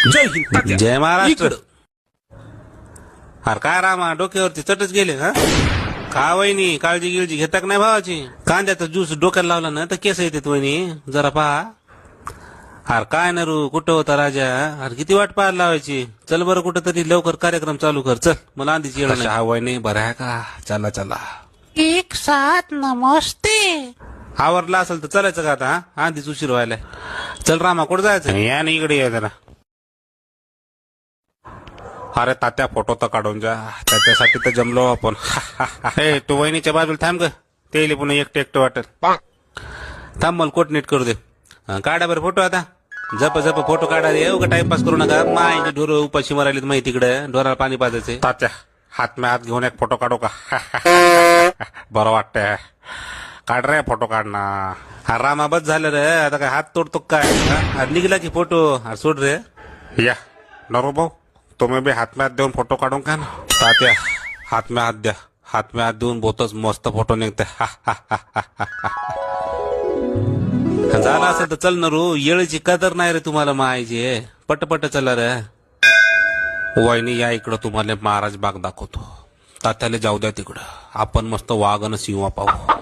जय हिंद तात्या. जय महाराष्ट्र. इकडं. अरे काय रामा डोक्यावरती चटच गेले हा. का वहिनी काळजी गिळजी घेता का नाही भावाची. कांद्याचा ज्यूस डोक्याला लावला ना तर केस येतात वहिनी जरा पहा. अरे काय ना रू कुठं होता राजा. अरे किती वाट पाहायला लावायची. चल बरं कुठं तरी लवकर कार्यक्रम चालू कर. चल मला आधीच येणं नाही. हा वहिनी बरं आहे का. चला चला एक साथ नमस्ते. आवरला असेल तर चालायचं का आता. हा आधीच उशीर व्हायलाय. चल रामा कुठं जायचं. या ना इकडे या जरा. अरे तात्या फोटो तर काढून जा. त्याच्यासाठी तर जमलो आपण. हे तू वहिनीच्या बाजूला थांब ग. ते पुन्हा एकटं एकटं वाटेल. थांब मला कोट नीट करू दे. काढा बरं फोटो आता. जप जप फोटो काढा रे. उगा टाइमपास करू नका. माय ढोर उपाशी मारायलेत माहिती तिकडे. ढोराला पाणी पाजायचे. तात्या हात में हात घेऊन एक फोटो काढू का. बरं वाटतंय. काढ रे फोटो काढणार. हा रामा बस झालं रे. आता काय हात तोडतो काय. हा निघला की फोटो. हा सोड रे. या नरो भाऊ तुम्ही बी हात में हात देऊन फोटो काढून का ना. तात्या हात में हात द्या. हात में हात देऊन बहुतच मस्त फोटो निघते. झाला असेल तर चल ना रू. येळीची कदर नाही रे तुम्हाला मायची. पटपट चला रे. वहिनी या इकडं तुम्हाला महाराज बाग दाखवतो. तात्याला जाऊ द्या तिकडं. आपण मस्त वाघ आणि सिंह पाहू.